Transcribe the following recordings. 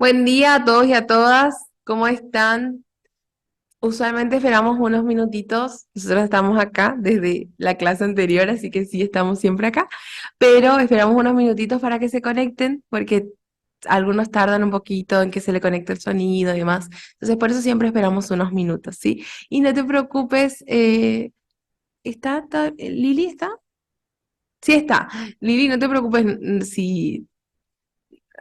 Buen día a todos y a todas, ¿cómo están? Usualmente esperamos unos minutitos, nosotros estamos acá desde la clase anterior, así que sí, estamos siempre acá, pero esperamos unos minutitos para que se conecten, porque algunos tardan un poquito en que se le conecte el sonido y demás, entonces por eso siempre esperamos unos minutos, ¿sí? Y no te preocupes, ¿Lili está? Sí está. Lili, no te preocupes, si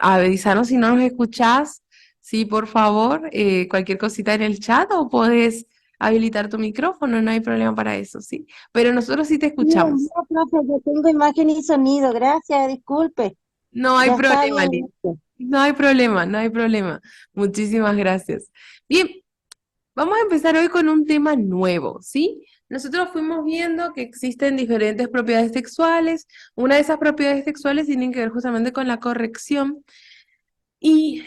avísanos si no nos escuchás, sí, por favor, cualquier cosita en el chat o puedes habilitar tu micrófono, no hay problema para eso, sí. Pero nosotros sí te Bien, escuchamos. no, profe, yo tengo imagen y sonido, gracias, disculpe. No hay Ya está problema, bien Lili. esto. No hay problema, no hay problema. Muchísimas gracias. Bien, vamos a empezar hoy con un tema nuevo, ¿sí? Nosotros fuimos viendo que existen diferentes propiedades textuales. Una de esas propiedades textuales tienen que ver justamente con la corrección. Y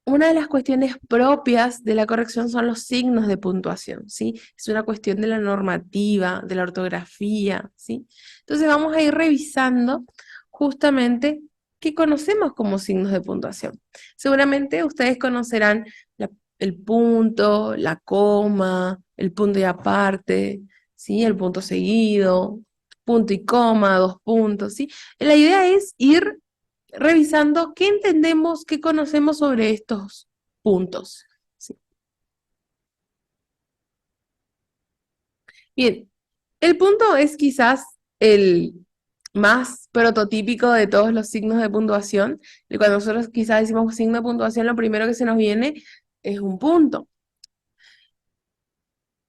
una de las cuestiones propias de la corrección son los signos de puntuación, ¿sí? Es una cuestión de la normativa, de la ortografía, ¿sí? Entonces vamos a ir revisando justamente qué conocemos como signos de puntuación. Seguramente ustedes conocerán el punto, la coma, el punto y aparte, ¿sí? El punto seguido, punto y coma, dos puntos, ¿sí? La idea es ir revisando qué entendemos, qué conocemos sobre estos puntos. ¿Sí? Bien, el punto es quizás el más prototípico de todos los signos de puntuación. Y cuando nosotros quizás decimos signo de puntuación, lo primero que se nos viene es un punto.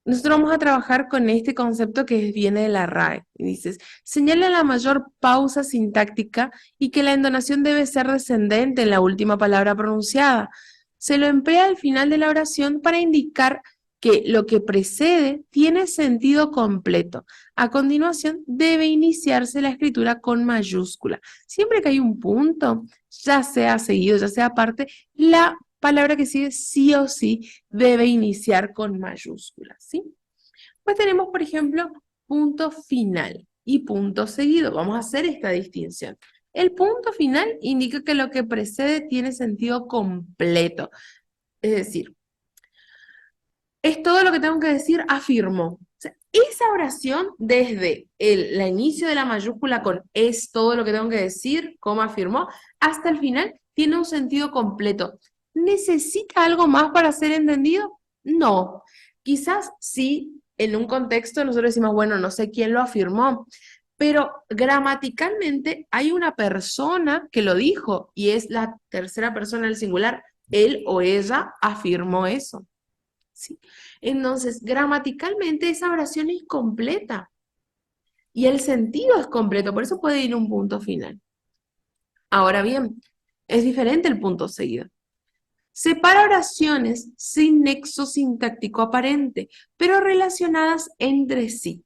Nosotros vamos a trabajar con este concepto que viene de la RAE. Y dices, señala la mayor pausa sintáctica y que la entonación debe ser descendente en la última palabra pronunciada. Se lo emplea al final de la oración para indicar que lo que precede tiene sentido completo. A continuación, debe iniciarse la escritura con mayúscula. Siempre que hay un punto, ya sea seguido, ya sea aparte, la palabra que sigue sí o sí debe iniciar con mayúsculas, ¿sí? Pues tenemos, por ejemplo, punto final y punto seguido. Vamos a hacer esta distinción. El punto final indica que lo que precede tiene sentido completo. Es decir, es todo lo que tengo que decir, afirmo. O sea, esa oración, desde el inicio de la mayúscula con es todo lo que tengo que decir, como afirmó, hasta el final, tiene un sentido completo. ¿Necesita algo más para ser entendido? No. Quizás sí, en un contexto nosotros decimos, bueno, no sé quién lo afirmó, pero gramaticalmente hay una persona que lo dijo y es la tercera persona del singular. Él o ella afirmó eso. ¿Sí? Entonces, gramaticalmente esa oración es completa y el sentido es completo, por eso puede ir un punto final. Ahora bien, es diferente el punto seguido. Separa oraciones sin nexo sintáctico aparente, pero relacionadas entre sí.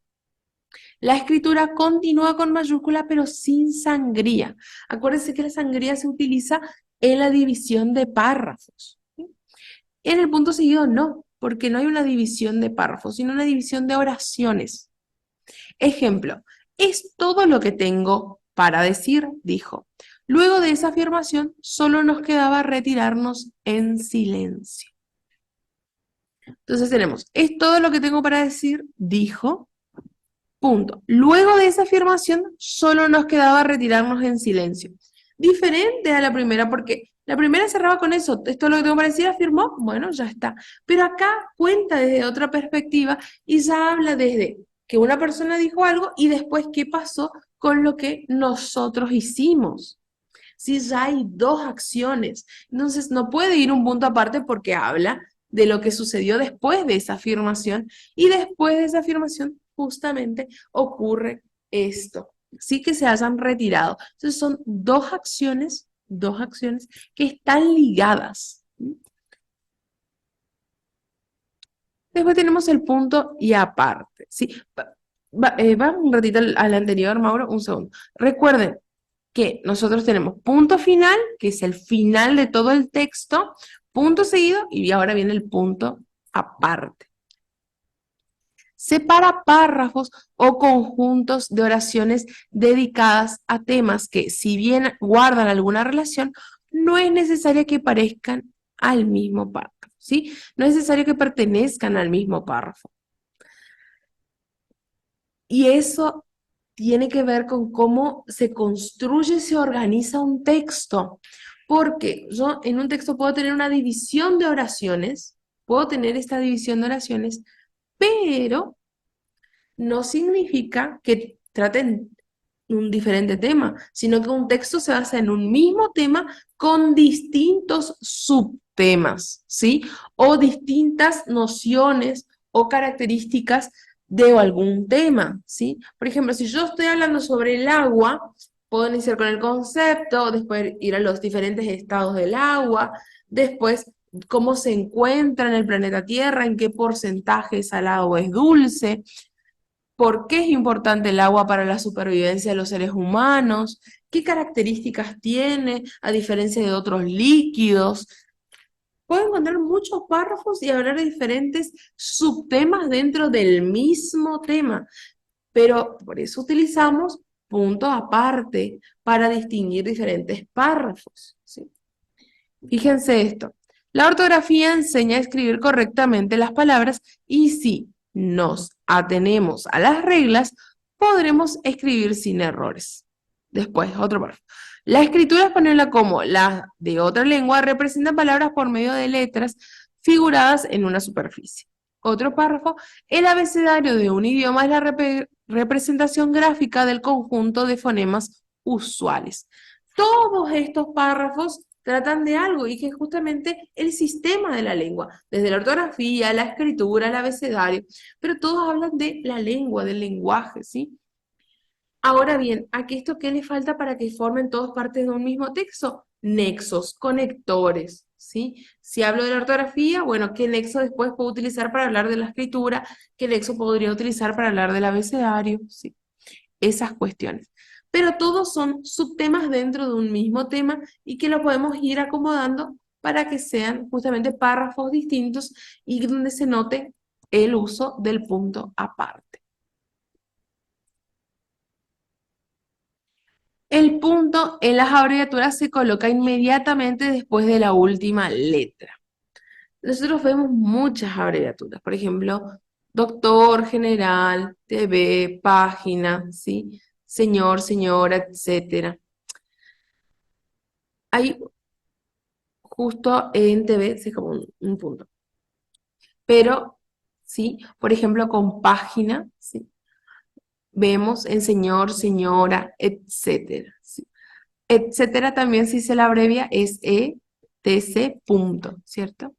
La escritura continúa con mayúscula, pero sin sangría. Acuérdense que la sangría se utiliza en la división de párrafos. ¿Sí? En el punto seguido no, porque no hay una división de párrafos, sino una división de oraciones. Ejemplo, es todo lo que tengo para decir, dijo. Luego de esa afirmación, solo nos quedaba retirarnos en silencio. Entonces tenemos, es todo lo que tengo para decir, dijo, punto. Luego de esa afirmación, solo nos quedaba retirarnos en silencio. Diferente a la primera, porque la primera cerraba con eso, esto es lo que tengo para decir, afirmó, bueno, ya está. Pero acá cuenta desde otra perspectiva y ya habla desde que una persona dijo algo y después qué pasó con lo que nosotros hicimos. Si ya hay dos acciones, entonces no puede ir un punto aparte porque habla de lo que sucedió después de esa afirmación y después de esa afirmación justamente ocurre esto, sí que se hayan retirado. Entonces son dos acciones que están ligadas. Después tenemos el punto y aparte, ¿sí? Va un ratito al anterior, Mauro, un segundo. Recuerden, que nosotros tenemos punto final, que es el final de todo el texto, punto seguido y ahora viene el punto aparte. Separa párrafos o conjuntos de oraciones dedicadas a temas que, si bien guardan alguna relación, no es necesario que parezcan al mismo párrafo, ¿sí? No es necesario que pertenezcan al mismo párrafo. Y eso tiene que ver con cómo se construye y se organiza un texto. Porque yo en un texto puedo tener una división de oraciones, puedo tener esta división de oraciones, pero no significa que traten un diferente tema, sino que un texto se basa en un mismo tema con distintos subtemas, ¿sí? O distintas nociones o características de algún tema, ¿sí? Por ejemplo, si yo estoy hablando sobre el agua, puedo iniciar con el concepto, después ir a los diferentes estados del agua, después cómo se encuentra en el planeta Tierra, en qué porcentaje es salado o es dulce, por qué es importante el agua para la supervivencia de los seres humanos, qué características tiene a diferencia de otros líquidos. Puedo encontrar muchos párrafos y hablar de diferentes subtemas dentro del mismo tema, pero por eso utilizamos puntos aparte para distinguir diferentes párrafos, ¿sí? Fíjense esto. La ortografía enseña a escribir correctamente las palabras y si nos atenemos a las reglas, podremos escribir sin errores. Después, otro párrafo. La escritura española como la de otra lengua representa palabras por medio de letras figuradas en una superficie. Otro párrafo. El abecedario de un idioma es la representación gráfica del conjunto de fonemas usuales. Todos estos párrafos tratan de algo y que es justamente el sistema de la lengua, desde la ortografía, la escritura, el abecedario, pero todos hablan de la lengua, del lenguaje, ¿sí? Ahora bien, ¿a esto qué le falta para que formen todos partes de un mismo texto? Nexos, conectores, ¿sí? Si hablo de la ortografía, bueno, ¿qué nexo después puedo utilizar para hablar de la escritura? ¿Qué nexo podría utilizar para hablar del abecedario? ¿Sí? Esas cuestiones. Pero todos son subtemas dentro de un mismo tema y que lo podemos ir acomodando para que sean justamente párrafos distintos y donde se note el uso del punto aparte. El punto en las abreviaturas se coloca inmediatamente después de la última letra. Nosotros vemos muchas abreviaturas, por ejemplo, doctor, general, TV, página, ¿sí? Señor, señora, etcétera. Hay justo en TV, sí, como un punto. Pero, ¿sí? Por ejemplo, con página, ¿sí? Vemos en señor, señora, etcétera, ¿sí? Etcétera también, si se la abrevia, es ETC, punto, ¿cierto?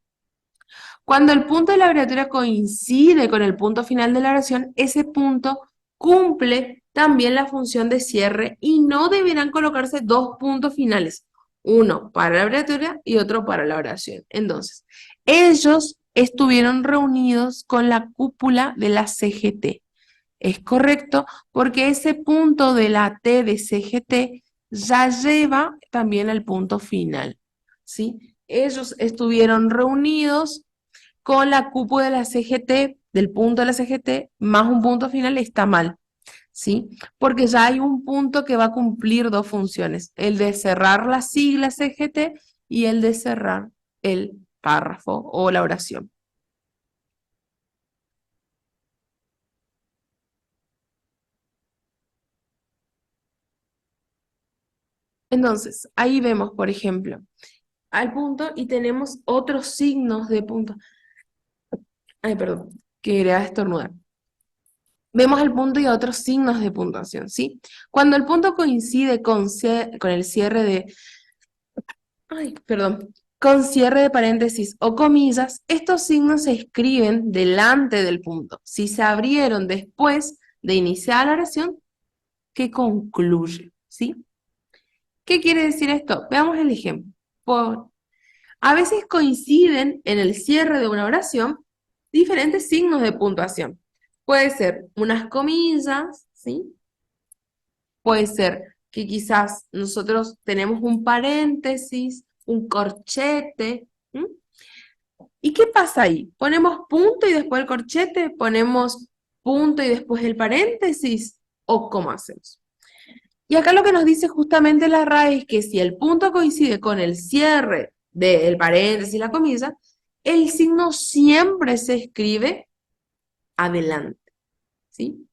Cuando el punto de la abreviatura coincide con el punto final de la oración, ese punto cumple también la función de cierre y no deberán colocarse dos puntos finales, uno para la abreviatura y otro para la oración. Entonces, ellos estuvieron reunidos con la cúpula de la CGT. Es correcto porque ese punto de la T de CGT ya lleva también al punto final, ¿sí? Ellos estuvieron reunidos con la cúpula de la CGT, del punto de la CGT, más un punto final está mal, ¿sí? Porque ya hay un punto que va a cumplir dos funciones, el de cerrar la sigla CGT y el de cerrar el párrafo o la oración. Entonces, ahí vemos, por ejemplo, al punto y tenemos otros signos de punto. Ay, perdón, quería estornudar. Vemos el punto y otros signos de puntuación, ¿sí? Cuando el punto coincide con el cierre de, ay, perdón, con cierre de paréntesis o comillas, estos signos se escriben delante del punto. Si se abrieron después de iniciar la oración, que concluye, ¿sí? ¿Qué quiere decir esto? Veamos el ejemplo. A veces coinciden en el cierre de una oración diferentes signos de puntuación. Puede ser unas comillas, ¿sí? Puede ser que quizás nosotros tenemos un paréntesis, un corchete. ¿M? ¿Y qué pasa ahí? ¿Ponemos punto y después el corchete? ¿Ponemos punto y después el paréntesis? ¿O cómo hacemos? Y acá lo que nos dice justamente la RAE es que si el punto coincide con el cierre del paréntesis y la comilla, el signo siempre se escribe adelante, ¿sí?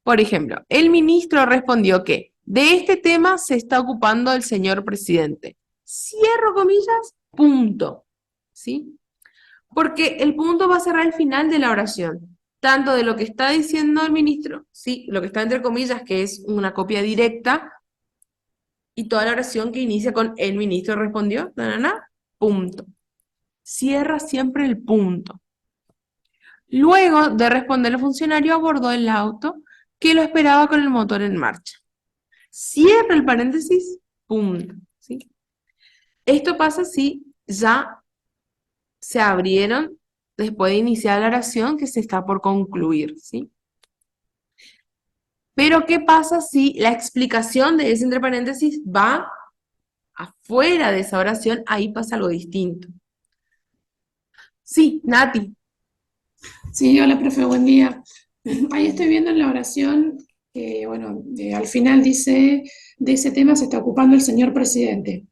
Por ejemplo, el ministro respondió que de este tema se está ocupando el señor presidente. Cierro comillas, punto, ¿sí? Porque el punto va a cerrar el final de la oración, tanto de lo que está diciendo el ministro, ¿sí? Lo que está entre comillas, que es una copia directa, y toda la oración que inicia con el ministro respondió, punto. Cierra siempre el punto. Luego de responder el funcionario abordó el auto que lo esperaba con el motor en marcha. Cierra el paréntesis, punto. ¿Sí? Esto pasa si ya se abrieron después de iniciar la oración que se está por concluir, ¿sí? Pero ¿qué pasa si la explicación de ese entre paréntesis va afuera de esa oración? Ahí pasa algo distinto. Sí, Nati. Sí, hola, profe, buen día. Ahí estoy viendo en la oración que, bueno, al final dice, de ese tema se está ocupando el señor presidente.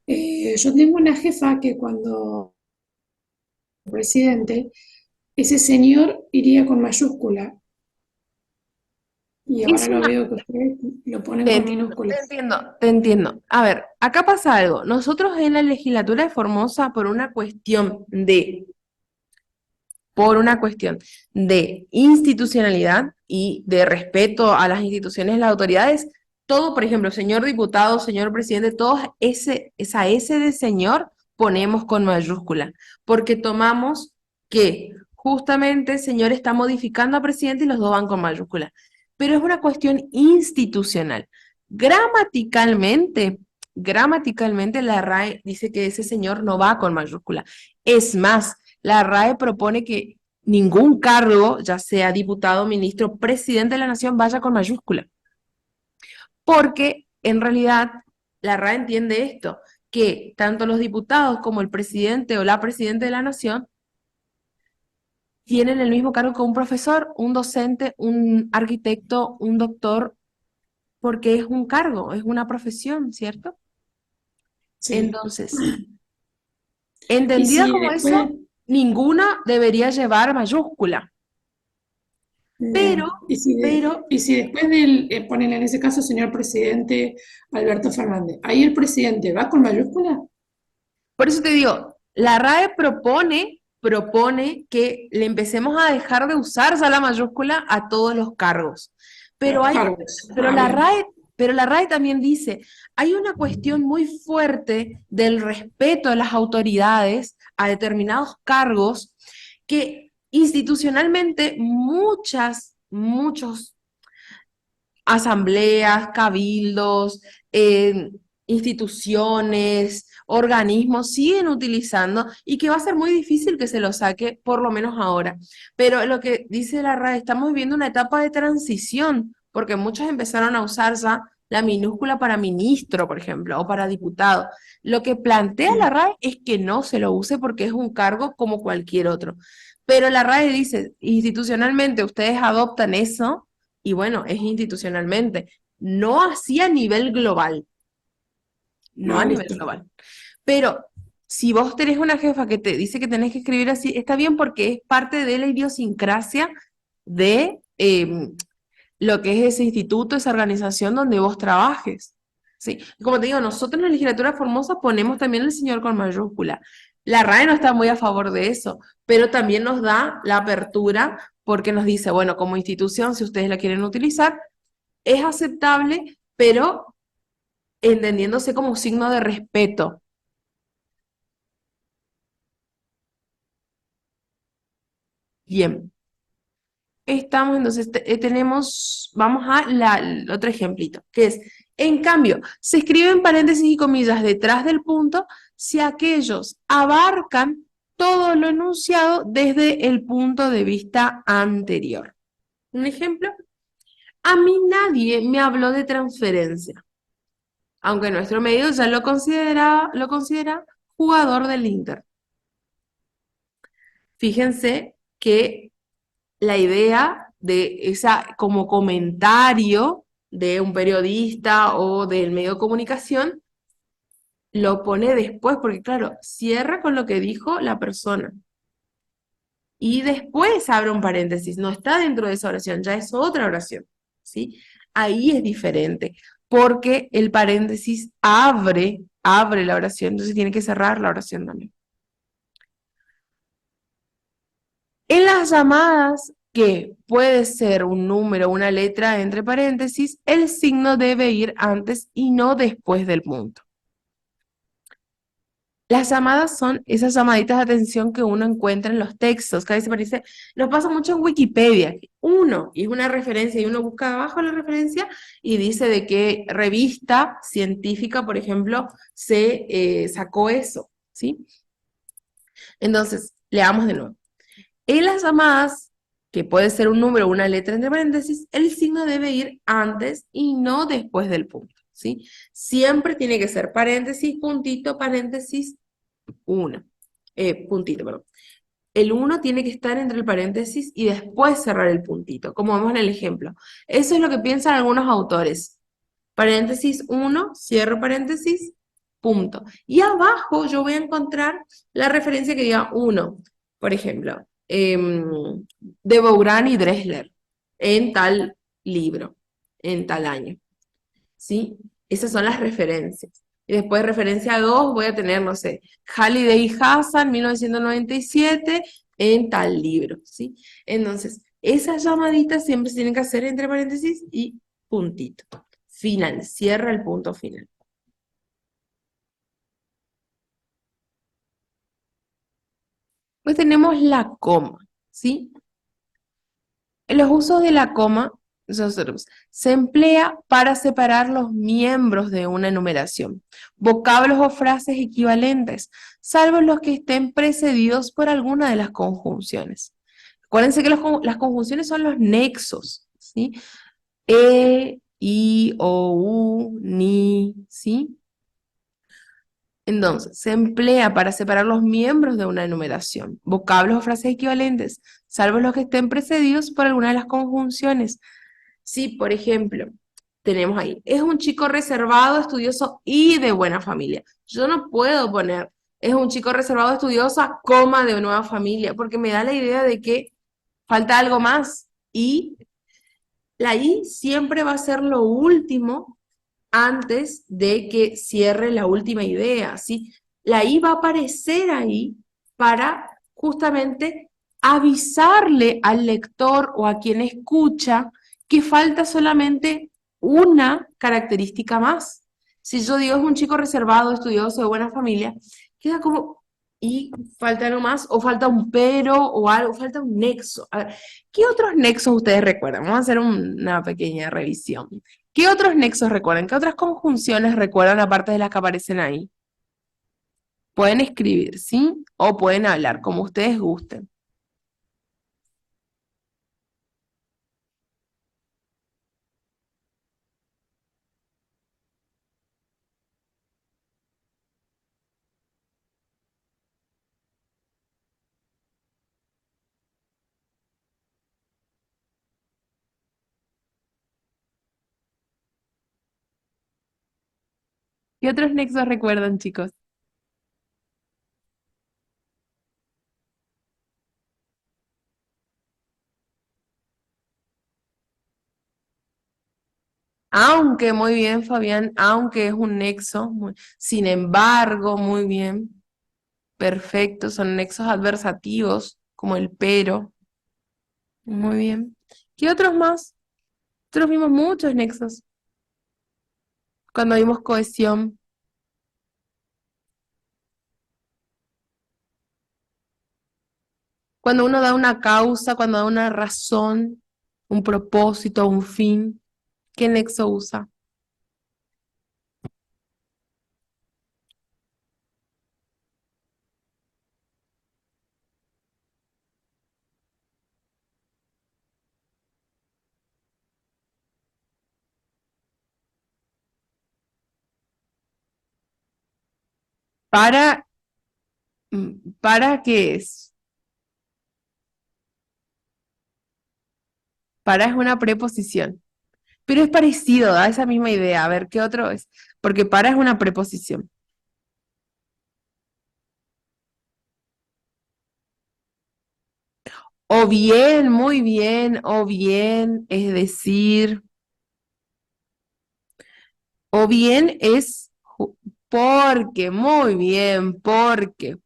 Yo tengo una jefa que cuando presidente, ese señor iría con mayúscula y ahora Es lo una, veo que ustedes lo ponen Te con entiendo, te minúsculas. entiendo, te entiendo. A ver, acá pasa algo. Nosotros en la legislatura de Formosa, por una cuestión de institucionalidad y de respeto a las instituciones, las autoridades, todo, por ejemplo, señor diputado, señor presidente, esa S de señor ponemos con mayúscula, porque tomamos que justamente el señor está modificando a presidente y los dos van con mayúscula. Pero es una cuestión institucional. Gramaticalmente, gramaticalmente la RAE dice que ese señor no va con mayúscula. Es más, la RAE propone que ningún cargo, ya sea diputado, ministro, presidente de la nación, vaya con mayúscula. Porque en realidad la RAE entiende esto, que tanto los diputados como el presidente o la presidenta de la nación tienen el mismo cargo que un profesor, un docente, un arquitecto, un doctor, porque es un cargo, es una profesión, ¿cierto? Sí. Entonces, Y entendida si como después, eso, ninguna debería llevar mayúscula. Pero, bien, pero y si después del, ponen en ese caso señor presidente Alberto Fernández, ahí el presidente va con mayúscula. por eso te digo, la RAE propone que le empecemos a dejar de usar ya la mayúscula a todos los cargos. A Pero los hay, cargos. pero Ah, la bien. RAE, pero la RAE también dice, hay una cuestión muy fuerte del respeto de las autoridades a determinados cargos que institucionalmente muchos asambleas, cabildos, instituciones, organismos siguen utilizando y que va a ser muy difícil que se lo saque, por lo menos ahora. Pero lo que dice la RAE, estamos viviendo una etapa de transición, porque muchos empezaron a usar ya la minúscula para ministro, por ejemplo, o para diputado. Lo que plantea la RAE es que no se lo use porque es un cargo como cualquier otro. Pero la RAE dice, institucionalmente ustedes adoptan eso y bueno, es institucionalmente, no así a nivel global, no a Ah, nivel listo. global. Pero si vos tenés una jefa que te dice que tenés que escribir así, está bien porque es parte de la idiosincrasia de lo que es ese instituto, esa organización donde vos trabajes. Sí, como te digo, nosotros en la legislatura Formosa ponemos también el señor con mayúscula. La RAE no está muy a favor de eso, pero también nos da la apertura porque nos dice, bueno, como institución, si ustedes la quieren utilizar, es aceptable, pero entendiéndose como signo de respeto. Bien, estamos entonces, vamos a el otro ejemplito, que es, en cambio, se escriben paréntesis y comillas detrás del punto si aquellos abarcan todo lo enunciado desde el punto de vista anterior. Un ejemplo, a mí nadie me habló de transferencia, aunque nuestro medio ya lo considera jugador del Inter. Fíjense que la idea de esa como comentario de un periodista o del medio de comunicación, lo pone después, porque claro, cierra con lo que dijo la persona. Y después abre un paréntesis, no está dentro de esa oración, ya es otra oración, ¿sí? Ahí es diferente, porque el paréntesis abre la oración, entonces tiene que cerrar la oración también. En las llamadas, que puede ser un número o una letra entre paréntesis, el signo debe ir antes y no después del punto. Las llamadas son esas llamaditas de atención que uno encuentra en los textos, que a veces parece, nos pasa mucho en Wikipedia, uno, y es una referencia, y uno busca abajo la referencia y dice de qué revista científica, por ejemplo, se sacó eso, ¿sí? Entonces, leamos de nuevo. En las llamadas, que puede ser un número o una letra entre paréntesis, el signo debe ir antes y no después del punto, ¿sí? Siempre tiene que ser paréntesis, puntito, paréntesis, una. Puntito, perdón. El uno tiene que estar entre el paréntesis y después cerrar el puntito, como vemos en el ejemplo. Eso es lo que piensan algunos autores. Paréntesis uno, cierro paréntesis, punto. Y abajo yo voy a encontrar la referencia que diga uno. Por ejemplo, de Bougrán y Dressler, en tal libro, en tal año. ¿Sí? Esas son las referencias. Y después referencia 2 voy a tener, no sé, Halliday y Hassan, 1997, en tal libro, ¿sí? Entonces, esas llamaditas siempre se tienen que hacer entre paréntesis y puntito. Final, cierra el punto final. Pues tenemos la coma, ¿sí? Los usos de la coma se emplea para separar los miembros de una enumeración, vocablos o frases equivalentes, salvo los que estén precedidos por alguna de las conjunciones. Acuérdense que las conjunciones son los nexos, ¿sí? I, o, u, ni, ¿sí? Entonces, se emplea para separar los miembros de una enumeración, vocablos o frases equivalentes, salvo los que estén precedidos por alguna de las conjunciones. Sí, por ejemplo, tenemos ahí, es un chico reservado, estudioso y de buena familia. Yo no puedo poner, es un chico reservado, estudiosa, coma, de nueva familia, porque me da la idea de que falta algo más. Y la I siempre va a ser lo último antes de que cierre la última idea, ¿sí? La I va a aparecer ahí para justamente avisarle al lector o a quien escucha que falta solamente una característica más. Si yo digo es un chico reservado, estudioso, de buena familia, queda como, y falta algo más, o falta un pero, o algo, falta un nexo. A ver, ¿qué otros nexos ustedes recuerdan? Vamos a hacer una pequeña revisión. ¿Qué otros nexos recuerdan? ¿Qué otras conjunciones recuerdan aparte de las que aparecen ahí? Pueden escribir, ¿sí? O pueden hablar, como ustedes gusten. ¿Qué otros nexos recuerdan, chicos? Aunque, muy bien, Fabián, aunque es un nexo, sin embargo, muy bien, perfecto, son nexos adversativos, como el pero, muy bien. ¿Qué otros más? Nosotros vimos muchos nexos cuando vimos cohesión. Cuando uno da una causa, cuando da una razón, un propósito, un fin, ¿qué nexo usa? Para, ¿para qué es? Para es una preposición. pero es parecido, da esa misma idea. A ver, ¿qué otro es? Porque para es una preposición. O bien, muy bien, o bien, es decir, o bien es porque, muy bien, porque.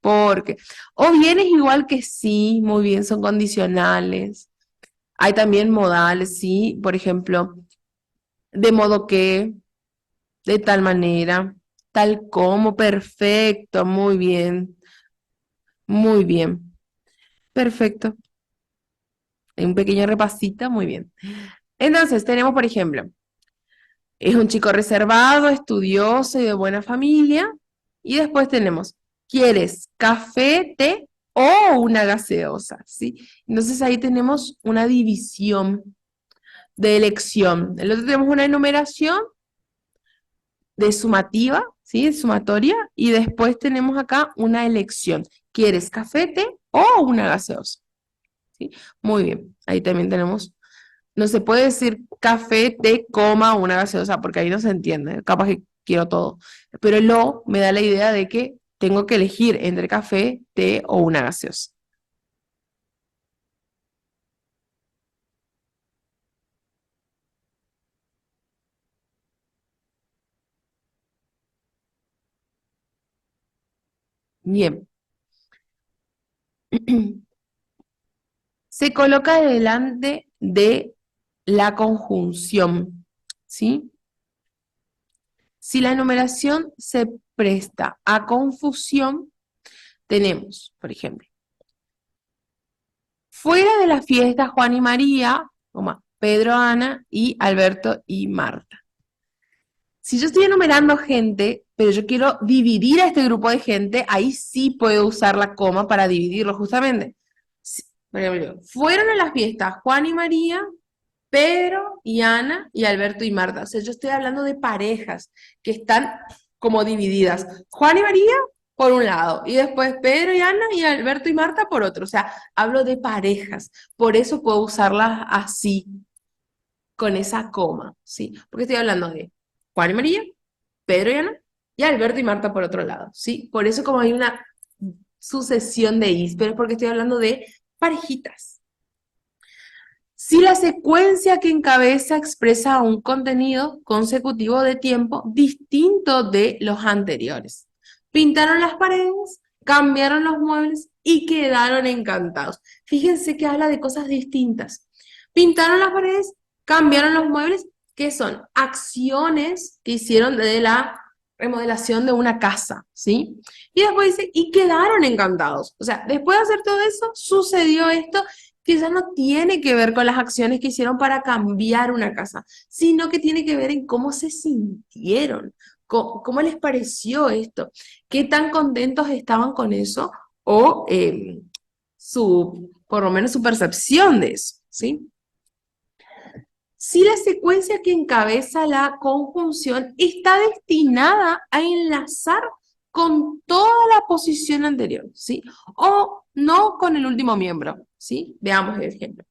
O bien es igual que sí, muy bien, son condicionales. Hay también modales, sí, por ejemplo, de modo que, de tal manera, tal como, perfecto, muy bien, perfecto. Un pequeño repasito, muy bien. Entonces, tenemos, por ejemplo, es un chico reservado, estudioso y de buena familia. Y después tenemos, ¿quieres café, té o una gaseosa? ¿Sí? Entonces ahí tenemos una división de elección. El otro tenemos una enumeración de sumativa, ¿sí? Sumatoria. Y después tenemos acá una elección. ¿Quieres café, té o una gaseosa? ¿Sí? Muy bien. Ahí también tenemos. No se puede decir café, té, coma, una gaseosa, porque ahí no se entiende. Capaz que quiero todo. Pero lo me da la idea de que tengo que elegir entre café, té o una gaseosa. Bien. Se coloca delante de la conjunción, ¿sí? Si la enumeración se presta a confusión, tenemos, por ejemplo, fuera de la fiesta Juan y María, Pedro, Ana y Alberto y Marta. Si yo estoy enumerando gente, pero yo quiero dividir a este grupo de gente, ahí sí puedo usar la coma para dividirlo justamente. Por ejemplo, fueron a las fiestas Juan y María, Pedro y Ana y Alberto y Marta. O sea, yo estoy hablando de parejas que están como divididas. Juan y María por un lado, y después Pedro y Ana y Alberto y Marta por otro. O sea, hablo de parejas. Por eso puedo usarlas así, con esa coma, ¿sí? Porque estoy hablando de Juan y María, Pedro y Ana, y Alberto y Marta por otro lado, ¿sí? Por eso como hay una sucesión de is, pero es porque estoy hablando de parejitas. Si la secuencia que encabeza expresa un contenido consecutivo de tiempo distinto de los anteriores. Pintaron las paredes, cambiaron los muebles y quedaron encantados. Fíjense que habla de cosas distintas. Pintaron las paredes, cambiaron los muebles, que son acciones que hicieron de la remodelación de una casa, ¿sí? Y después dice, y quedaron encantados. O sea, después de hacer todo eso, sucedió esto que ya no tiene que ver con las acciones que hicieron para cambiar una casa, sino que tiene que ver en cómo se sintieron, cómo les pareció esto, qué tan contentos estaban con eso o por lo menos su percepción de eso, ¿sí? Si la secuencia que encabeza la conjunción está destinada a enlazar con toda la posición anterior, ¿sí? O no con el último miembro, ¿sí? Veamos el ejemplo.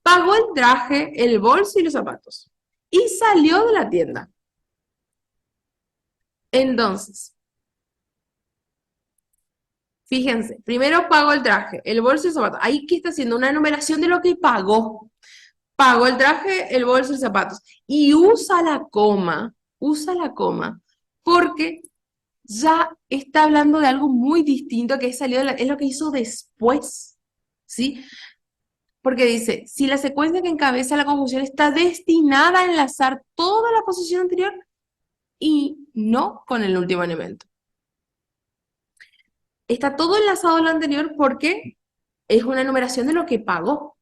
Pagó el traje, el bolso y los zapatos y salió de la tienda. Entonces, fíjense, primero pagó el traje, el bolso y los zapatos. Ahí que está haciendo una enumeración de lo que pagó. Pagó el traje, el bolso y los zapatos. Y usa la coma, porque ya está hablando de algo muy distinto que es lo que hizo después, ¿sí? Porque dice, si la secuencia que encabeza la conjunción está destinada a enlazar toda la posición anterior y no con el último elemento. Está todo enlazado a lo anterior porque es una enumeración de lo que pagó.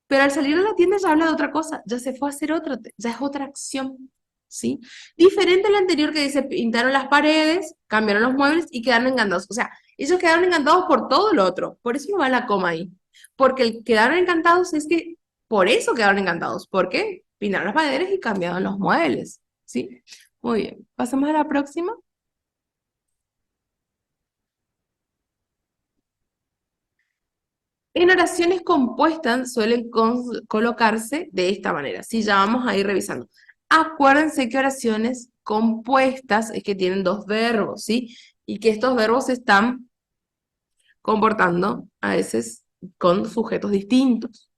Pero al salir de la tienda ya habla de otra cosa, ya se fue a hacer otra, ya es otra acción, ¿sí? Diferente a la anterior que dice, pintaron las paredes, cambiaron los muebles y quedaron encantados. O sea, ellos quedaron encantados por todo lo otro, por eso no va la coma ahí. Porque el quedaron encantados es que, por eso quedaron encantados, porque pintaron las paredes y cambiaron los muebles, ¿sí? Muy bien, pasamos a la próxima. En oraciones compuestas suelen colocarse de esta manera. Sí, ya vamos a ir revisando. Acuérdense que oraciones compuestas es que tienen dos verbos, ¿sí? Y que estos verbos se están comportando a veces con sujetos distintos.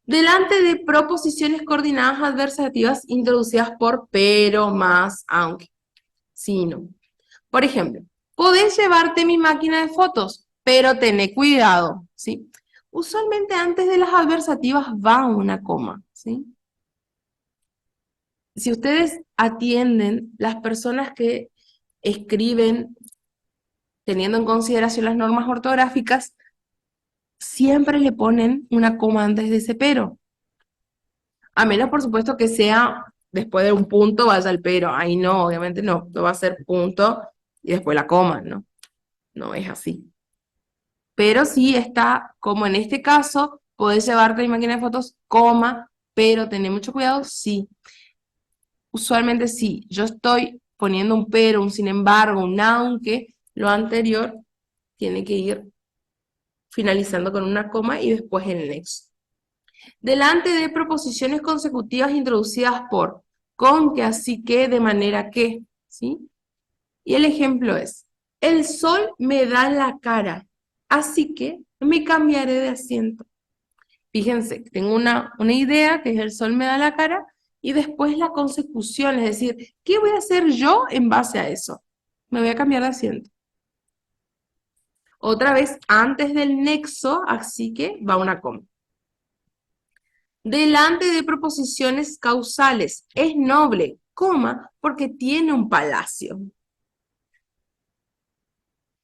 Delante de proposiciones coordinadas adversativas introducidas por pero, más, aunque, sí, no. Por ejemplo, podés llevarte mi máquina de fotos, pero tené cuidado, ¿sí? Usualmente antes de las adversativas va una coma, ¿sí? Si ustedes atienden, las personas que escriben teniendo en consideración las normas ortográficas, siempre le ponen una coma antes de ese pero. A menos, por supuesto, que sea después de un punto vaya el pero. Ahí no, obviamente no. No va a ser punto y después la coma, ¿no? No es así. Pero sí está, como en este caso, podés llevarte mi máquina de fotos, coma, pero tener mucho cuidado, sí. Usualmente sí. Yo estoy poniendo un pero, un sin embargo, un aunque, lo anterior tiene que ir finalizando con una coma y después el nexo. Delante de proposiciones consecutivas introducidas por, con, que, así que, de manera que, ¿sí? Y el ejemplo es, el sol me da la cara, así que me cambiaré de asiento. Fíjense, tengo una idea, que es el sol me da la cara, y después la consecución, es decir, ¿qué voy a hacer yo en base a eso? Me voy a cambiar de asiento. Otra vez, antes del nexo, así que va una coma. Delante de proposiciones causales. Es noble, coma, porque tiene un palacio.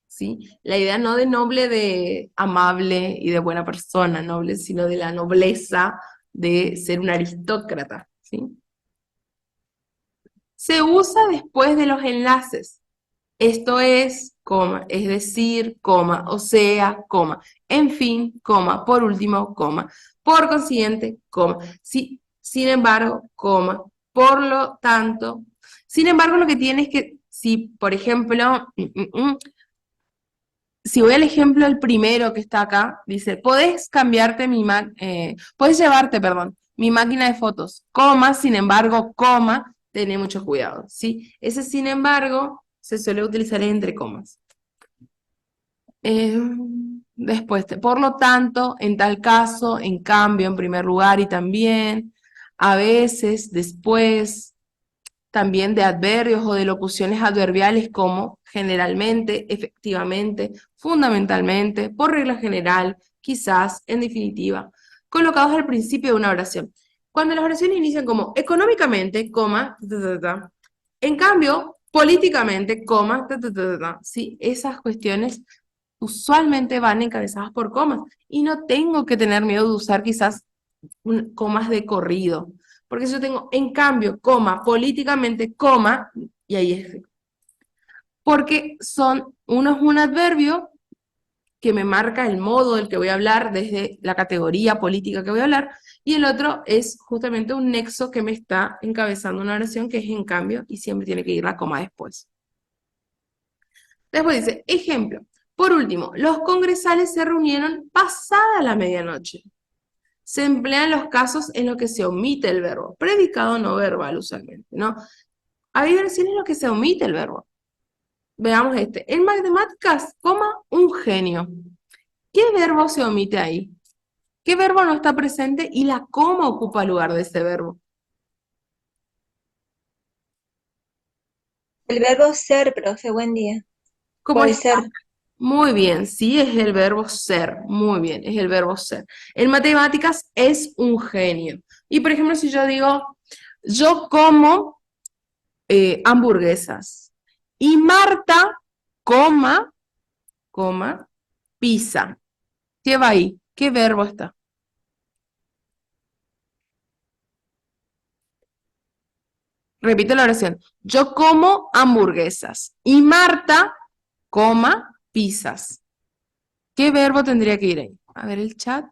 ¿Sí? La idea no de noble de amable y de buena persona, noble, sino de la nobleza de ser un aristócrata. ¿Sí? Se usa después de los enlaces. Esto es, coma, es decir, coma, o sea, coma, en fin, coma, por último, coma, por consiguiente, coma, sí, sin embargo, coma, por lo tanto, sin embargo, lo que tiene es que, si, por ejemplo, si voy al ejemplo el primero que está acá, dice, podés cambiarte podés llevarte, perdón, mi máquina de fotos, coma, sin embargo, coma, tené mucho cuidado, ¿sí? Ese sin embargo se suele utilizar entre comas. Después, por lo tanto, en tal caso, en cambio, en primer lugar y también, a veces, después, también de adverbios o de locuciones adverbiales como generalmente, efectivamente, fundamentalmente, por regla general, quizás, en definitiva, colocados al principio de una oración. Cuando las oraciones inician como económicamente, coma, en cambio, políticamente, coma, sí, esas cuestiones usualmente van encabezadas por comas y no tengo que tener miedo de usar quizás comas de corrido, porque si yo tengo en cambio coma, políticamente coma, y ahí es porque uno es un adverbio que me marca el modo del que voy a hablar desde la categoría política que voy a hablar, y el otro es justamente un nexo que me está encabezando una oración que es en cambio y siempre tiene que ir la coma después. Después dice, ejemplo, por último, los congresales se reunieron pasada la medianoche. Se emplean los casos en los que se omite el verbo, predicado no verbal usualmente, ¿no? Hay versiones en las que se omite el verbo. Veamos este. En matemáticas, coma, un genio. ¿Qué verbo se omite ahí? ¿Qué verbo no está presente y la coma ocupa el lugar de ese verbo? El verbo ser, profe, buen día. ¿Cómo Por el está? ser. Muy bien, sí, es el verbo ser. Muy bien, es el verbo ser. En matemáticas es un genio. Y por ejemplo, si yo digo, yo como hamburguesas. Y Marta, coma, pizza. ¿Qué va ahí? ¿Qué verbo está? Repito la oración. Yo como hamburguesas. Y Marta, coma, pizzas. ¿Qué verbo tendría que ir ahí? A ver el chat.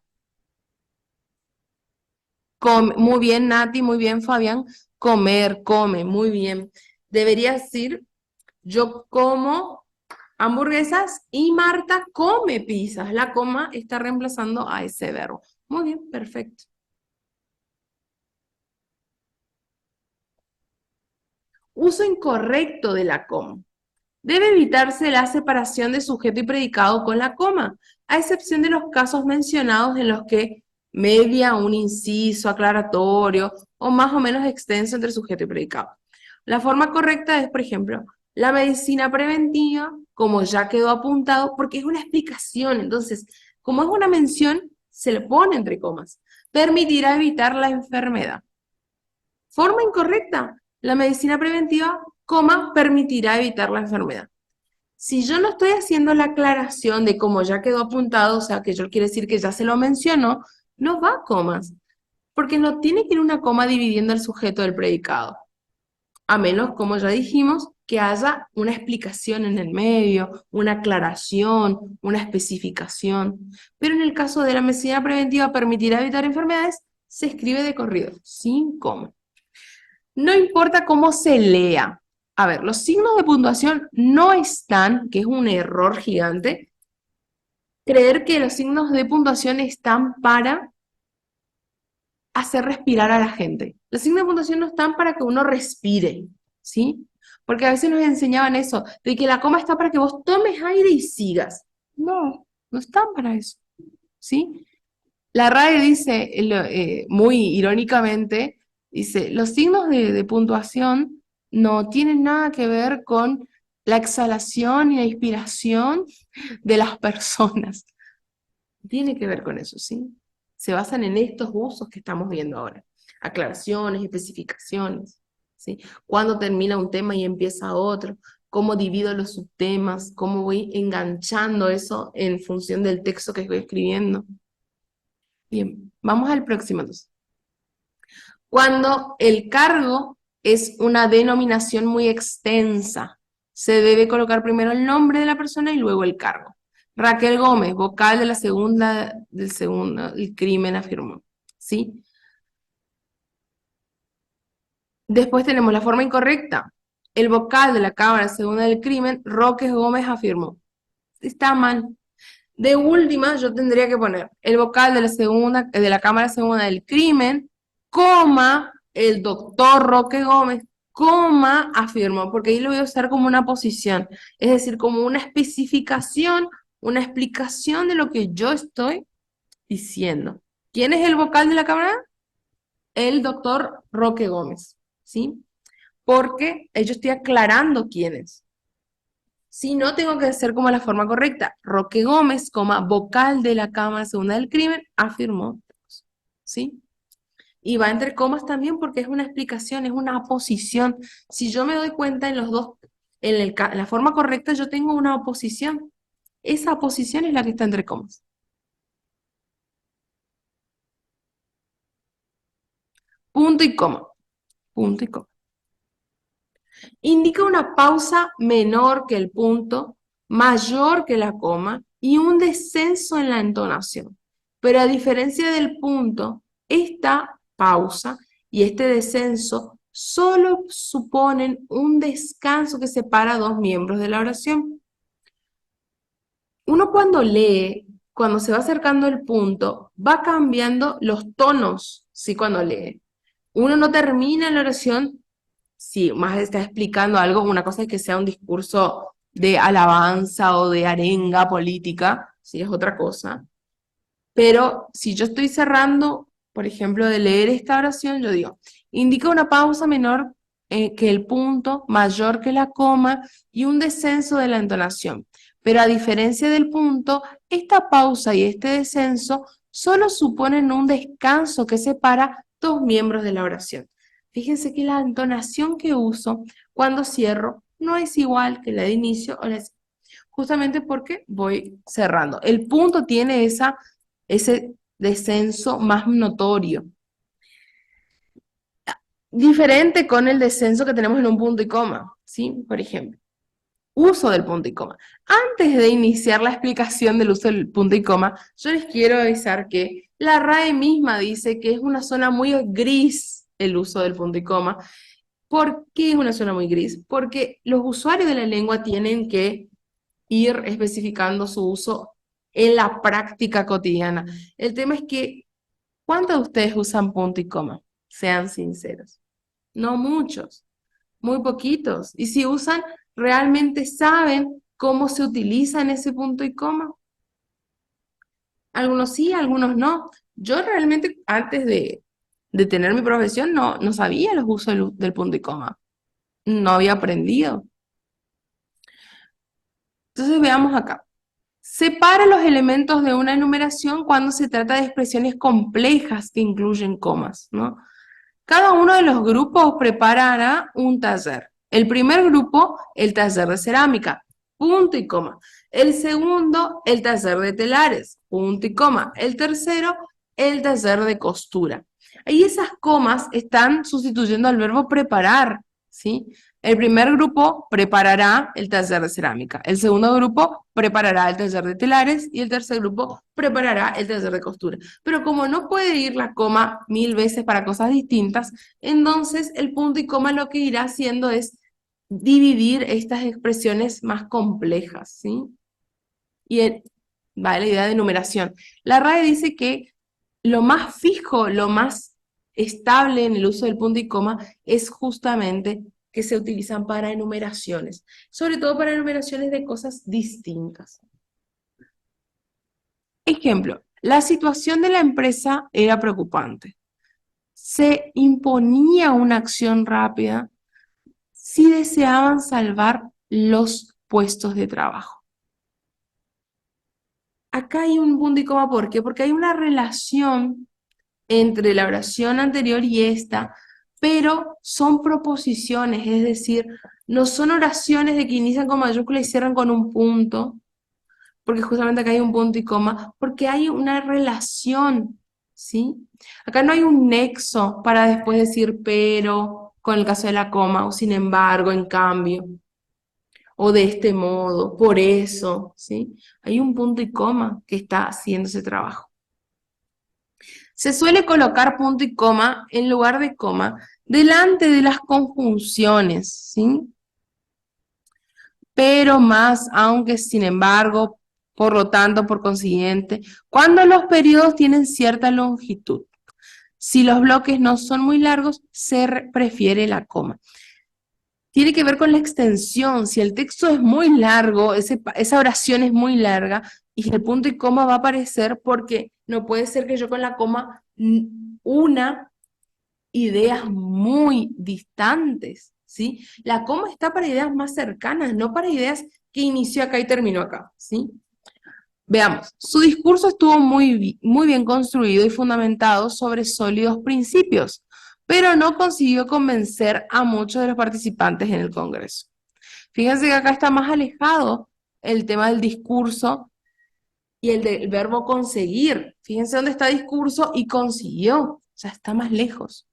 Muy bien, Nati, muy bien, Fabián. Comer, come, muy bien. Debería decir, yo como hamburguesas y Marta come pizzas. La coma está reemplazando a ese verbo. Muy bien, perfecto. Uso incorrecto de la coma. Debe evitarse la separación de sujeto y predicado con la coma, a excepción de los casos mencionados en los que media un inciso aclaratorio o más o menos extenso entre sujeto y predicado. La forma correcta es, por ejemplo, la medicina preventiva, como ya quedó apuntado, porque es una explicación, entonces, como es una mención, se le pone entre comas. Permitirá evitar la enfermedad. Forma incorrecta, la medicina preventiva, coma, permitirá evitar la enfermedad. Si yo no estoy haciendo la aclaración de cómo ya quedó apuntado, o sea, que yo quiere decir que ya se lo mencionó, no va a comas, porque no tiene que ir una coma dividiendo el sujeto del predicado, a menos, como ya dijimos, que haya una explicación en el medio, una aclaración, una especificación. Pero en el caso de la medicina preventiva permitirá evitar enfermedades, se escribe de corrido, sin coma. No importa cómo se lea. A ver, los signos de puntuación no están, que es un error gigante, creer que los signos de puntuación están para hacer respirar a la gente. Los signos de puntuación no están para que uno respire, ¿sí? Porque a veces nos enseñaban eso, de que la coma está para que vos tomes aire y sigas. No, no están para eso, ¿sí? La RAE dice, muy irónicamente, dice, los signos de puntuación no tienen nada que ver con la exhalación y la inspiración de las personas. Tiene que ver con eso, ¿sí? Se basan en estos usos que estamos viendo ahora. Aclaraciones, especificaciones, ¿sí? Cuándo termina un tema y empieza otro, cómo divido los subtemas, cómo voy enganchando eso en función del texto que estoy escribiendo. Bien, vamos al próximo entonces. Cuando el cargo es una denominación muy extensa, se debe colocar primero el nombre de la persona y luego el cargo. Raquel Gómez, vocal de la segunda, del segundo, el crimen afirmó. ¿Sí? Después tenemos la forma incorrecta. El vocal de la Cámara Segunda del Crimen, Roque Gómez afirmó. Está mal. De última, yo tendría que poner el vocal de la segunda, de la Cámara Segunda del Crimen, coma, el doctor Roque Gómez, coma, afirmó, porque ahí lo voy a usar como una posición, es decir, como una especificación, una explicación de lo que yo estoy diciendo. ¿Quién es el vocal de la Cámara? El doctor Roque Gómez, ¿sí? Porque yo estoy aclarando quién es. Si no, tengo que hacer como la forma correcta. Roque Gómez, vocal de la Cámara Segunda del Crimen, afirmó, ¿sí? Y va entre comas también porque es una explicación, es una oposición. Si yo me doy cuenta en los dos, en la forma correcta, yo tengo una oposición. Esa oposición es la que está entre comas. Punto y coma. Punto y coma. Indica una pausa menor que el punto, mayor que la coma y un descenso en la entonación. Pero a diferencia del punto, esta pausa y este descenso solo suponen un descanso que separa a dos miembros de la oración. Uno cuando lee, cuando se va acercando el punto, va cambiando los tonos, ¿sí? Cuando lee. Uno no termina la oración si más está explicando algo, una cosa es que sea un discurso de alabanza o de arenga política, sí es otra cosa. Pero si yo estoy cerrando, por ejemplo, de leer esta oración, yo digo, indica una pausa menor que el punto, mayor que la coma y un descenso de la entonación. Pero a diferencia del punto, esta pausa y este descenso solo suponen un descanso que separa dos miembros de la oración. Fíjense que la entonación que uso cuando cierro no es igual que la de inicio o la de... Justamente porque voy cerrando. El punto tiene ese descenso más notorio. Diferente con el descenso que tenemos en un punto y coma, ¿sí? Por ejemplo, uso del punto y coma. Antes de iniciar la explicación del uso del punto y coma, yo les quiero avisar que la RAE misma dice que es una zona muy gris el uso del punto y coma. ¿Por qué es una zona muy gris? Porque los usuarios de la lengua tienen que ir especificando su uso en la práctica cotidiana. El tema es que, ¿cuántos de ustedes usan punto y coma? Sean sinceros. No muchos, muy poquitos. Y si usan, ¿realmente saben cómo se utilizan ese punto y coma? Algunos sí, algunos no. Yo realmente antes de tener mi profesión no sabía los usos del punto y coma. No había aprendido. Entonces veamos acá. Separa los elementos de una enumeración cuando se trata de expresiones complejas que incluyen comas, ¿no? Cada uno de los grupos preparará un taller. El primer grupo, el taller de cerámica, punto y coma. El segundo, el taller de telares, punto y coma. El tercero, el taller de costura. Ahí esas comas están sustituyendo al verbo preparar, ¿sí? El primer grupo preparará el taller de cerámica. El segundo grupo preparará el taller de telares y el tercer grupo preparará el taller de costura. Pero como no puede ir la coma 1000 veces para cosas distintas, entonces el punto y coma lo que irá haciendo es dividir estas expresiones más complejas, ¿sí? Va la idea de numeración. La RAE dice que lo más fijo, lo más estable en el uso del punto y coma es justamente que se utilizan para enumeraciones, sobre todo para enumeraciones de cosas distintas. Ejemplo, la situación de la empresa era preocupante. Se imponía una acción rápida si deseaban salvar los puestos de trabajo. Acá hay un punto y coma, ¿por qué? Porque hay una relación entre la oración anterior y esta, pero son proposiciones, es decir, no son oraciones de que inician con mayúscula y cierran con un punto, porque justamente acá hay un punto y coma, porque hay una relación, ¿sí? Acá no hay un nexo para después decir pero, con el caso de la coma, o sin embargo, en cambio, o de este modo, por eso, ¿sí? Hay un punto y coma que está haciendo ese trabajo. Se suele colocar punto y coma en lugar de coma delante de las conjunciones, ¿sí? Pero más, aunque, sin embargo, por lo tanto, por consiguiente, cuando los periodos tienen cierta longitud. Si los bloques no son muy largos, se prefiere la coma. Tiene que ver con la extensión. Si el texto es muy largo, esa oración es muy larga, y el punto y coma va a aparecer porque no puede ser que yo con la coma una ideas muy distantes, ¿sí? La coma está para ideas más cercanas, no para ideas que inició acá y terminó acá, ¿sí? Veamos, su discurso estuvo muy bien construido y fundamentado sobre sólidos principios, pero no consiguió convencer a muchos de los participantes en el Congreso. Fíjense que acá está más alejado el tema del discurso y el del verbo conseguir. Fíjense dónde está discurso y consiguió, o sea, está más lejos.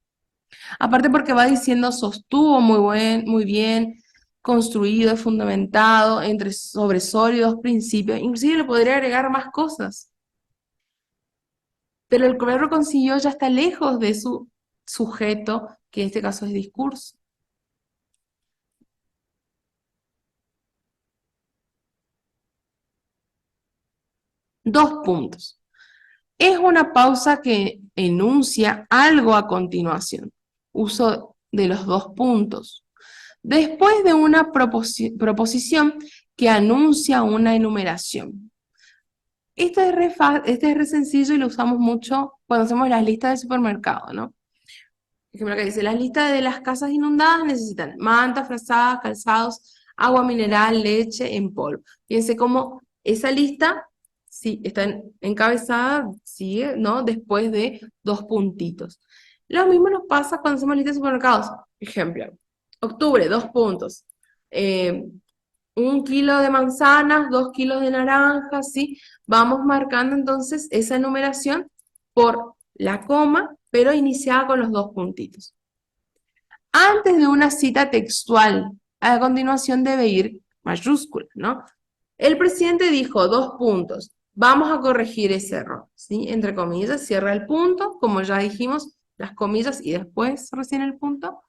Aparte porque va diciendo sostuvo muy bien, construido, fundamentado, sobre sólidos principios. Inclusive le podría agregar más cosas. Pero el verbo consiguió ya está lejos de su sujeto, que en este caso es discurso. Dos puntos. Es una pausa que enuncia algo a continuación. Uso de los dos puntos. Después de una proposición que anuncia una enumeración. Este es re sencillo y lo usamos mucho cuando hacemos las listas de supermercado, ¿no? Por ejemplo, que dice, las listas de las casas inundadas necesitan mantas, frazadas, calzados, agua mineral, leche en polvo. Fíjense cómo esa lista, sí, está encabezada, sigue, ¿no? Después de dos puntitos. Lo mismo nos pasa cuando hacemos listas de supermercados. Ejemplo, octubre, dos puntos. 1 kilo de manzanas, 2 kilos de naranjas, ¿sí? Vamos marcando entonces esa enumeración por la coma, pero iniciada con los dos puntitos. Antes de una cita textual, a continuación debe ir mayúscula, ¿no? El presidente dijo dos puntos. Vamos a corregir ese error, ¿sí? Entre comillas, cierra el punto, como ya dijimos, las comillas y después recién el punto.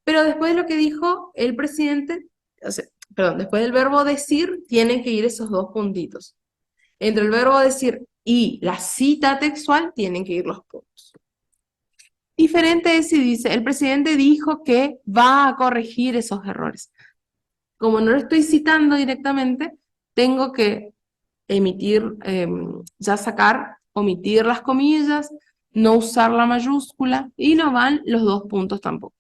Pero después de lo que dijo el presidente, o sea, perdón, después del verbo decir, tienen que ir esos dos puntitos. Entre el verbo decir y la cita textual, tienen que ir los puntos. Diferente es si dice, el presidente dijo que va a corregir esos errores. Como no lo estoy citando directamente, tengo que emitir, ya sacar, omitir las comillas, no usar la mayúscula y no van los dos puntos tampoco.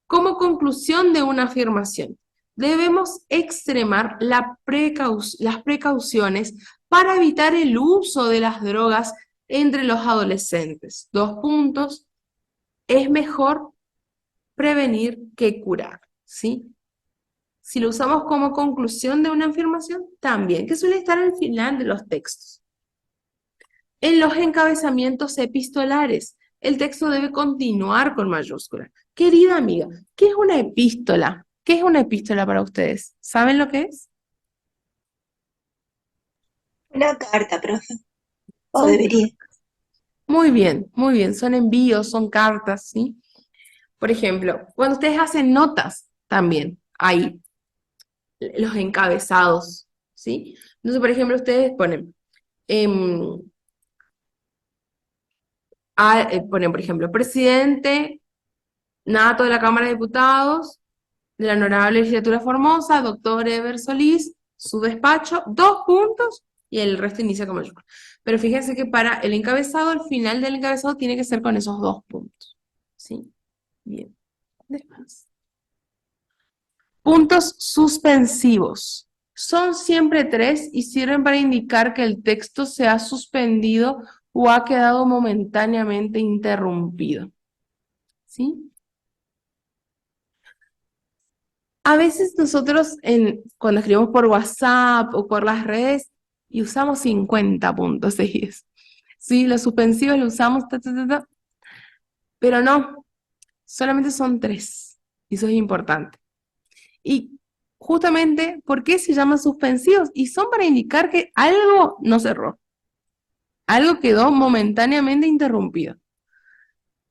Como conclusión de una afirmación, debemos extremar las precauciones para evitar el uso de las drogas entre los adolescentes. Dos puntos, es mejor prevenir que curar, ¿sí? Si lo usamos como conclusión de una afirmación, también, que suele estar al final de los textos. En los encabezamientos epistolares, el texto debe continuar con mayúsculas. Querida amiga, ¿qué es una epístola? ¿Qué es una epístola para ustedes? ¿Saben lo que es? Una carta, profe. O Son debería. muy bien, son envíos, son cartas, ¿sí? Por ejemplo, cuando ustedes hacen notas, también hay los encabezados, ¿sí? Entonces, por ejemplo, ustedes ponen, ponen, por ejemplo, presidente nato de la Cámara de Diputados, de la Honorable Legislatura Formosa, doctor Eber Solís, su despacho, dos puntos, y el resto inicia con mayúscula. Pero fíjense que para el encabezado, el final del encabezado tiene que ser con esos dos puntos. ¿Sí? Bien. Después. Puntos suspensivos. Son siempre tres y sirven para indicar que el texto se ha suspendido o ha quedado momentáneamente interrumpido. ¿Sí? A veces nosotros cuando escribimos por WhatsApp o por las redes y usamos 50 puntos seguidos. Sí, los suspensivos los usamos, pero no, solamente son tres. Y eso es importante. Y justamente, ¿por qué se llaman suspensivos? Y son para indicar que algo no cerró. Algo quedó momentáneamente interrumpido.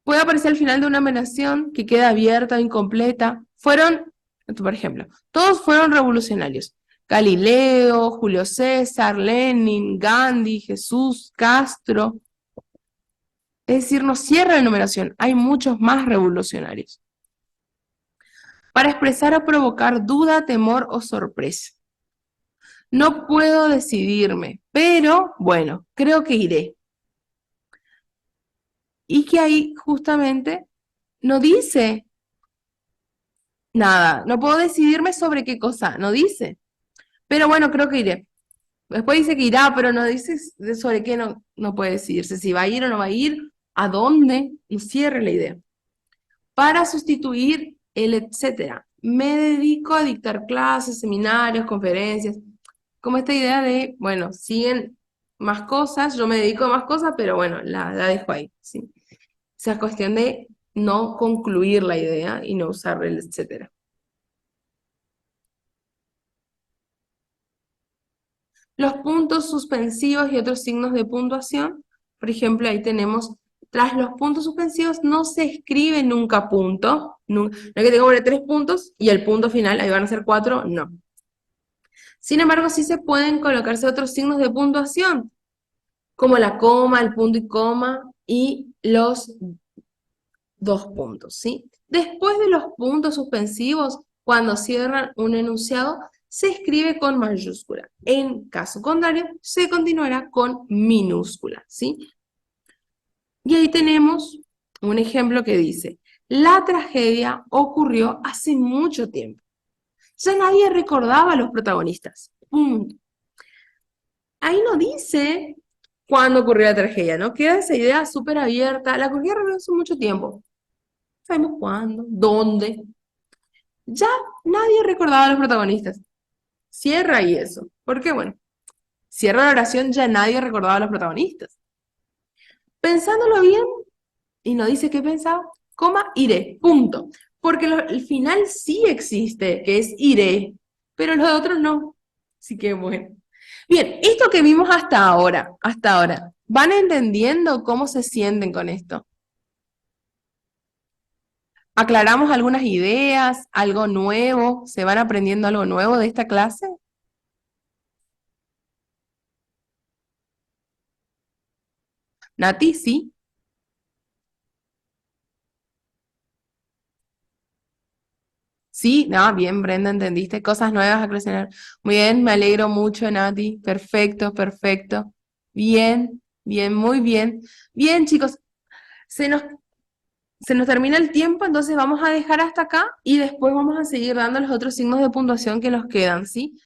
Puede aparecer al final de una oración que queda abierta o incompleta. Por ejemplo, todos fueron revolucionarios. Galileo, Julio César, Lenin, Gandhi, Jesús, Castro. Es decir, no cierra la enumeración, hay muchos más revolucionarios. Para expresar o provocar duda, temor o sorpresa. No puedo decidirme, pero bueno, creo que iré. Y que ahí justamente no dice nada, no puedo decidirme sobre qué cosa, no dice. Pero bueno, creo que iré. Después dice que irá, pero no dice sobre qué no puede decidirse, si va a ir o no va a ir, a dónde, y cierre la idea. Para sustituir el etcétera, me dedico a dictar clases, seminarios, conferencias, como esta idea de, bueno, siguen más cosas, yo me dedico a más cosas, pero bueno, la dejo ahí, ¿sí? O sea, es cuestión de no concluir la idea y no usar el etcétera. Los puntos suspensivos y otros signos de puntuación, por ejemplo, ahí tenemos, tras los puntos suspensivos no se escribe nunca punto, no es que tengo 3 puntos y el punto final, ahí van a ser 4, no. Sin embargo, sí se pueden colocarse otros signos de puntuación, como la coma, el punto y coma y los 2 puntos, ¿sí? Después de los puntos suspensivos, cuando cierran un enunciado, se escribe con mayúscula. En caso contrario, se continuará con minúscula, ¿sí? Y ahí tenemos un ejemplo que dice, la tragedia ocurrió hace mucho tiempo. Ya nadie recordaba a los protagonistas. Punto. Ahí no dice cuándo ocurrió la tragedia, ¿no? Queda esa idea súper abierta. La ocurrió hace mucho tiempo. Sabemos cuándo, dónde. Ya nadie recordaba a los protagonistas. Cierra ahí eso. Porque, bueno, cierra la oración, ya nadie recordaba a los protagonistas. Pensándolo bien, y no dice qué pensaba, coma, iré, punto. Porque el final sí existe, que es iré, pero los otros no. Así que, bueno. Bien, esto que vimos hasta ahora, ¿van entendiendo cómo se sienten con esto? ¿Aclaramos algunas ideas, algo nuevo? ¿Se van aprendiendo algo nuevo de esta clase? Nati, ¿sí? Sí, no, bien, Brenda, entendiste. Cosas nuevas a crecer. Muy bien, me alegro mucho, Nati. Perfecto, perfecto. Bien, bien, muy bien. Bien, chicos, se nos, se nos termina el tiempo, entonces vamos a dejar hasta acá y después vamos a seguir dando los otros signos de puntuación que nos quedan, ¿sí?